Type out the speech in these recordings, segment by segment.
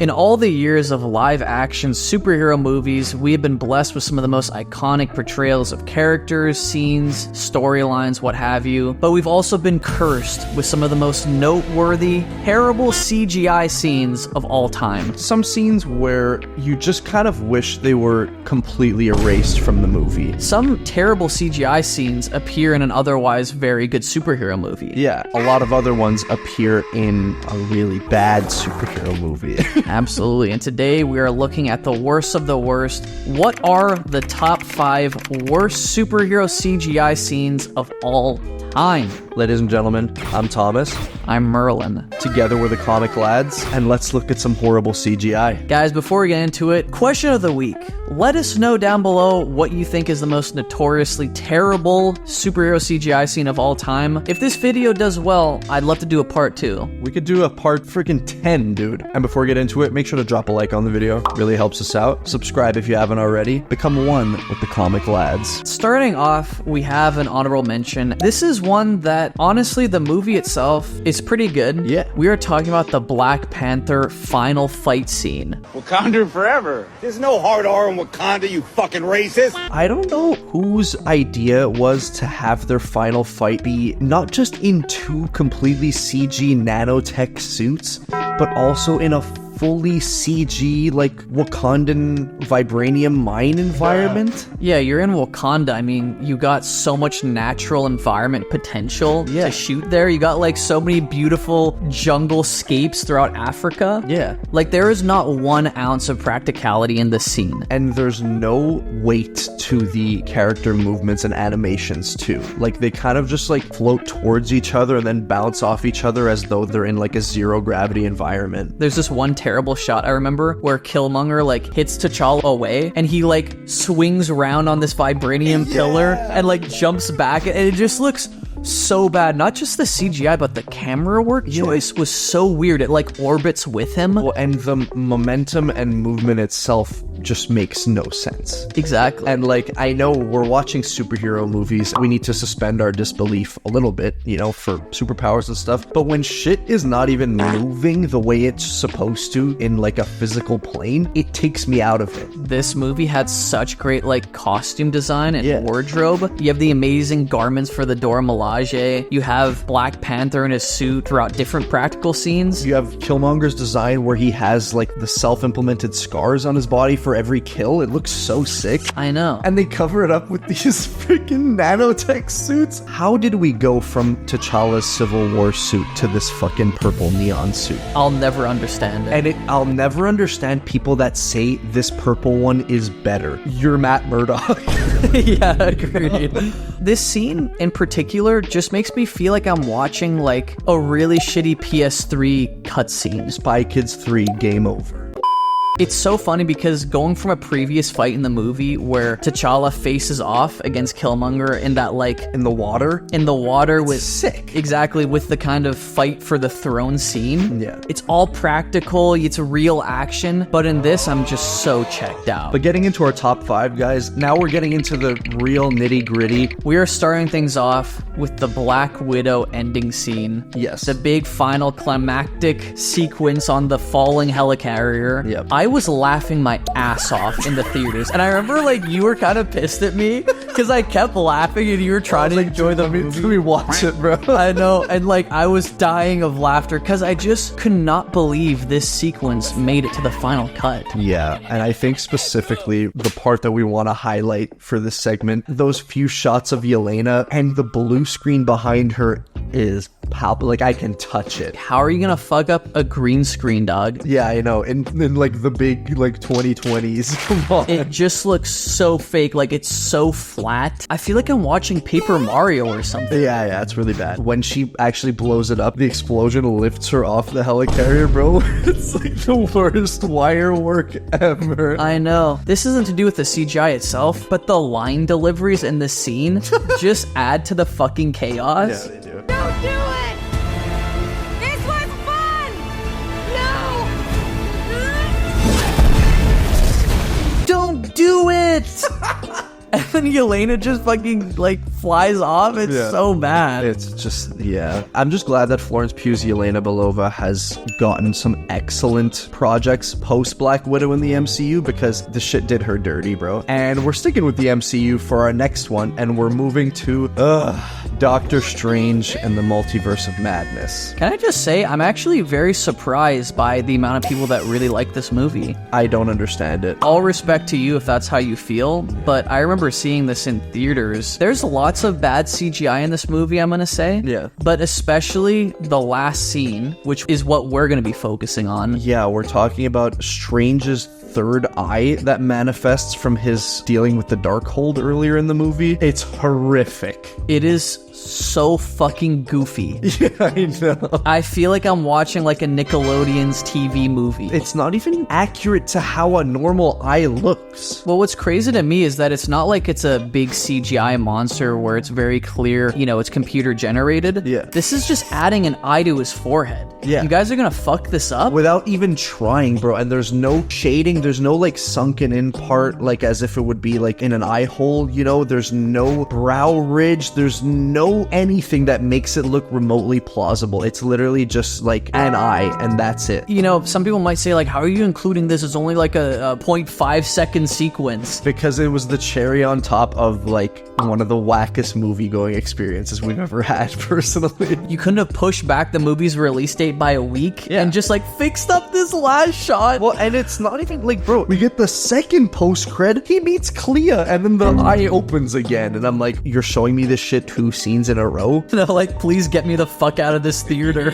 In all the years of live-action superhero movies, we have been blessed with some of the most iconic portrayals of characters, scenes, storylines, what have you, but we've also been cursed with some of the most noteworthy, terrible CGI scenes of all time. Some scenes where you just kind of wish they were completely erased from the movie. Some terrible CGI scenes appear in an otherwise very good superhero movie. Yeah, a lot of other ones appear in a really bad superhero movie. Absolutely, and today we are looking at the worst of the worst. What are the top 5 worst superhero CGI scenes of all time? Ladies and gentlemen, I'm Thomas. I'm Merlin. Together we're the Comic Lads, and let's look at some horrible CGI. Guys, before we get into it, question of the week. Let us know down below what you think is the most notoriously terrible superhero CGI scene of all time. If this video does well, I'd love to do a part 2. We could do a part freaking 10, dude. And before we get into it, make sure to drop a like on the video. It really helps us out. Subscribe if you haven't already. Become one with the Comic Lads. Starting off, we have an honorable mention. This is one that, honestly, the movie itself is pretty good. Yeah. We are talking about the Black Panther final fight scene. Wakanda forever. There's no hard R in Wakanda, you fucking racist. I don't know whose idea it was to have their final fight be not just in 2 completely CG nanotech suits, but also in a fully CG, like, Wakandan vibranium mine environment. Yeah, you're in Wakanda. I mean, you got so much natural environment potential to shoot there. You got, like, so many beautiful jungle scapes throughout Africa. Yeah. Like, there is not 1 ounce of practicality in this scene. And there's no weight to the character movements and animations, too. Like, they kind of just, like, float towards each other and then bounce off each other as though they're in, like, a zero-gravity environment. There's this one terrible shot I remember where Killmonger like hits T'Challa away and he like swings around on this vibranium pillar and like jumps back, and it just looks so bad. Not just the CGI, but the camera work choice was so weird. It like orbits with him. Well, and the momentum and movement itself just makes no sense. Exactly. And like, I know we're watching superhero movies, we need to suspend our disbelief a little bit, you know, for superpowers and stuff, but when shit is not even moving the way it's supposed to in like a physical plane, it takes me out of it. This movie had such great like costume design and wardrobe. You have the amazing garments for the Dora Milaje. You have Black Panther in his suit throughout different practical scenes. You have Killmonger's design where he has like the self-implemented scars on his body for every kill. It looks so sick. I know. And they cover it up with these freaking nanotech suits. How did we go from T'Challa's Civil War suit to this fucking purple neon suit? I'll never understand it. And I'll never understand people that say this purple one is better. You're Matt Murdock. Yeah, agreed. This scene in particular just makes me feel like I'm watching like a really shitty PS3 cutscene. Spy Kids 3, game over. It's so funny because going from a previous fight in the movie where T'Challa faces off against Killmonger in that like in the water with sick. Exactly, with the kind of fight for the throne scene. Yeah. It's all practical, it's real action, but in this I'm just so checked out. But getting into our top 5, guys, now we're getting into the real nitty-gritty. We are starting things off with the Black Widow ending scene. Yes. The big final climactic sequence on the falling helicarrier. Yep. I was laughing my ass off in the theaters, and I remember like you were kind of pissed at me because I kept laughing and you were trying to enjoy the movie. Let me watch it, bro. I know, and like I was dying of laughter because I just could not believe this sequence made it to the final cut. Yeah, and I think specifically the part that we want to highlight for this segment, those few shots of Yelena and the blue screen behind her is palpable. Like, I can touch it. How are you gonna fuck up a green screen, dog? Yeah, I know. In like the big like 2020s. Come on. It just looks so fake. Like, it's so flat. I feel like I'm watching Paper Mario or something. Yeah, it's really bad. When she actually blows it up, the explosion lifts her off the helicarrier, bro. It's like the worst wire work ever. I know. This isn't to do with the CGI itself, but the line deliveries in this scene just add to the fucking chaos. Yeah, they do. Don't do it! This was fun! No! Don't do it! then Yelena just fucking like flies off. It's so bad. It's just, yeah. I'm just glad that Florence Pugh's Yelena Belova has gotten some excellent projects post Black Widow in the MCU, because the shit did her dirty, bro. And we're sticking with the MCU for our next one, and we're moving to Doctor Strange and the Multiverse of Madness. Can I just say, I'm actually very surprised by the amount of people that really like this movie. I don't understand it. All respect to you if that's how you feel, but I remember seeing this in theaters. There's lots of bad CGI in this movie, I'm gonna say. Yeah. But especially the last scene, which is what we're gonna be focusing on. Yeah, we're talking about Strange's third eye that manifests from his dealing with the Darkhold earlier in the movie. It's horrific. It is so fucking goofy. Yeah, I know. I feel like I'm watching like a Nickelodeon's TV movie. It's not even accurate to how a normal eye looks. Well, what's crazy to me is that it's not like it's a big CGI monster where it's very clear, you know, it's computer generated. Yeah. This is just adding an eye to his forehead. Yeah. You guys are gonna fuck this up? Without even trying, bro. And there's no shading, there's no like sunken in part, like as if it would be like in an eye hole, you know? There's no brow ridge, there's no anything that makes it look remotely plausible. It's literally just like an eye, and that's it. You know, some people might say like, how are you including this? It's only like a 0.5 second sequence. Because it was the cherry on top of like one of the wackest movie-going experiences we've ever had, personally. You couldn't have pushed back the movie's release date by a week and just like fixed up this last shot. Well, and it's not even like, bro, we get the second post-cred, he meets Clea, and then the eye opens again, and I'm like, you're showing me this shit 2 scenes in a row? No, like, please get me the fuck out of this theater.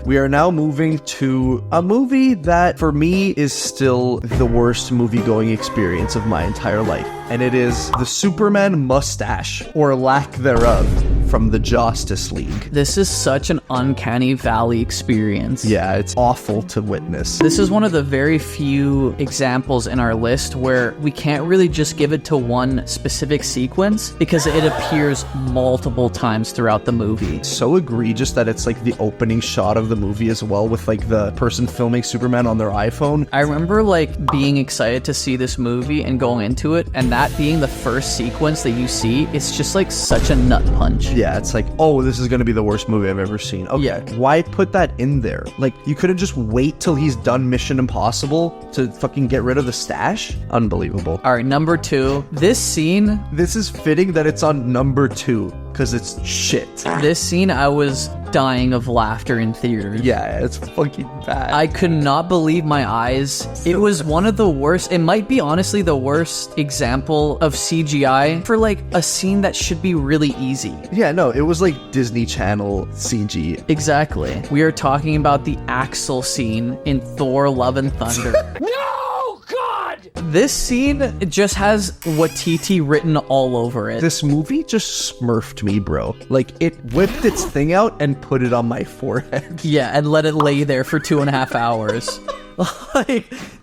We are now moving to a movie that, for me, is still the worst movie-going experience of my entire life. And it is the Superman mustache, or lack thereof, from the Justice League. This is such an uncanny valley experience. Yeah, it's awful to witness. This is one of the very few examples in our list where we can't really just give it to one specific sequence, because it appears multiple times throughout the movie. So egregious that it's like the opening shot of the movie as well, with like the person filming Superman on their iPhone. I remember like being excited to see this movie and going into it, and that being the first sequence that you see, it's just like such a nut punch. Yeah, it's like, oh, this is gonna be the worst movie I've ever seen. Okay, yeah. Why put that in there? Like, you couldn't just wait till he's done Mission Impossible to fucking get rid of the stash? Unbelievable. All right, number 2. This scene. This is fitting that it's on number 2, because it's shit. This scene, I was dying of laughter in theaters. Yeah, it's fucking bad. I could not believe my eyes. It was one of the worst. It might be honestly the worst example of CGI for like a scene that should be really easy. Yeah, no, it was like Disney Channel CG. Exactly. We are talking about the Axel scene in Thor Love and Thunder. No, God! This scene just has Watiti written all over it. This movie just smurfed me, bro. Like, it whipped its thing out and put it on my forehead. Yeah, and let it lay there for 2.5 hours.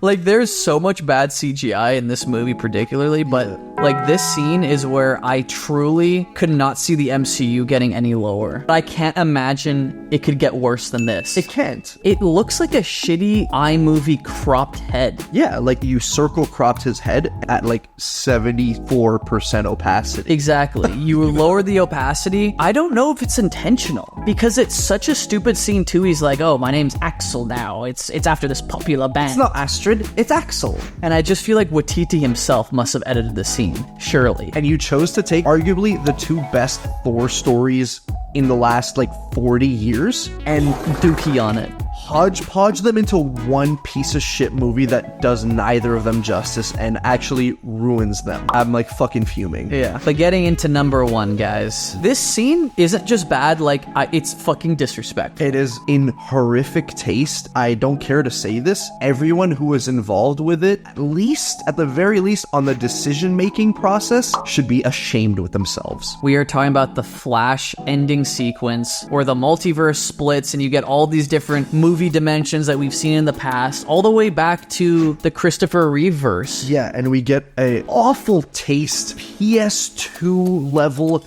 like there's so much bad CGI in this movie particularly, but like this scene is where I truly could not see the MCU getting any lower. I can't imagine it could get worse than this. It can't. It looks like a shitty iMovie cropped head. Yeah, like you circle cropped his head at like 74% opacity. Exactly. You lower the opacity. I don't know if it's intentional, because it's such a stupid scene too. He's like, oh, my name's Axel now. It's after this popular band. It's not Astrid, it's Axel. And I just feel like Watiti himself must have edited the scene, surely. And you chose to take arguably the 2 best Thor stories in the last like 40 years and dookie on it. Hodgepodge them into one piece of shit movie that does neither of them justice and actually ruins them. I'm like fucking fuming. Yeah. But getting into number 1, guys. This scene isn't just bad, like, it's fucking disrespectful. It is in horrific taste. I don't care to say this. Everyone who was involved with it, at the very least, on the decision-making process, should be ashamed with themselves. We are talking about the Flash ending sequence where the multiverse splits and you get all these different movie dimensions that we've seen in the past, all the way back to the Christopher Reeve verse. Yeah, and we get a awful taste PS2 level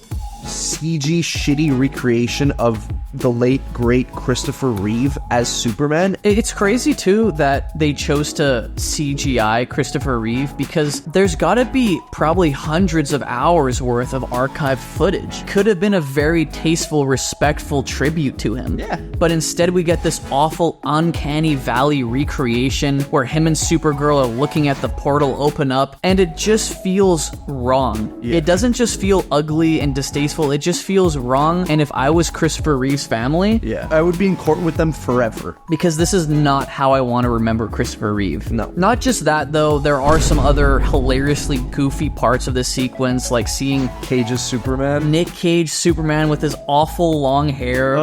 CG shitty recreation of the late great Christopher Reeve as Superman. It's crazy too that they chose to CGI Christopher Reeve, because there's gotta be probably hundreds of hours worth of archived footage. Could have been a very tasteful, respectful tribute to him. Yeah. But instead we get this awful uncanny valley recreation where him and Supergirl are looking at the portal open up, and it just feels wrong. Yeah. It doesn't just feel ugly and distasteful, it just feels wrong. And if I was Christopher Reeve's family, Yeah, I would be in court with them forever. because this is not how I want to remember Christopher Reeve. No. Not just that though, there are some other hilariously goofy parts of this sequence, like seeing Cage's Superman. Nick Cage Superman with his awful long hair,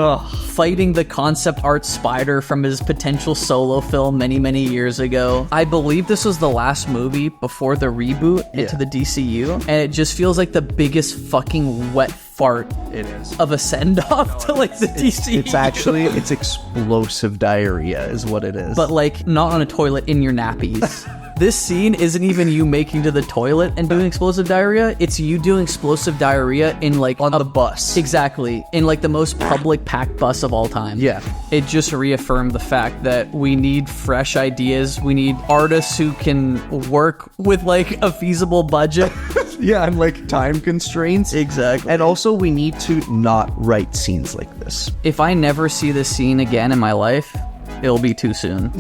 fighting the concept art spider from his potential solo film many years ago. I believe this was the last movie before the reboot into the DCU, and it just feels like the biggest fucking wet fart It is. of a send-off to like the DCU. It's actually, it's explosive diarrhea is what it is. But like not on a toilet, in your nappies. This scene isn't even you making to the toilet and doing explosive diarrhea. It's you doing explosive diarrhea in like on the bus. Exactly. In like the most public packed bus of all time. Yeah. It just reaffirmed the fact that we need fresh ideas. We need artists who can work with like a feasible budget. Yeah, and like time constraints. Exactly. And also we need to not write scenes like this. If I never see this scene again in my life, it'll be too soon.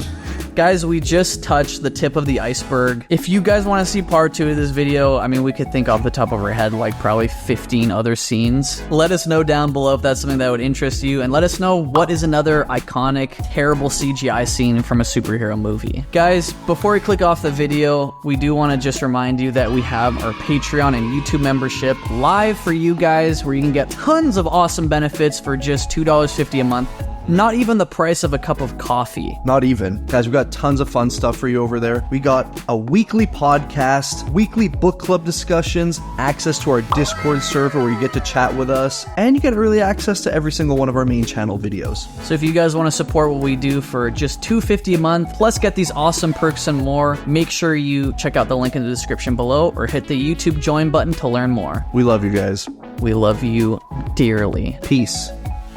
Guys, we just touched the tip of the iceberg. If you guys want to see part 2 of this video, I mean, we could think off the top of our head like probably 15 other scenes. Let us know down below if that's something that would interest you, and let us know what is another iconic, terrible CGI scene from a superhero movie. Guys, before we click off the video, we do want to just remind you that we have our Patreon and YouTube membership live for you guys, where you can get tons of awesome benefits for just $2.50 a month. Not even the price of a cup of coffee. Not even. Guys, we got tons of fun stuff for you over there. We got a weekly podcast, weekly book club discussions, access to our Discord server where you get to chat with us, and you get early access to every single one of our main channel videos. So if you guys want to support what we do for just $2.50 a month, plus get these awesome perks and more, make sure you check out the link in the description below or hit the YouTube join button to learn more. We love you guys. We love you dearly. Peace.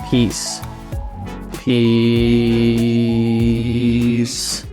Peace. Peace.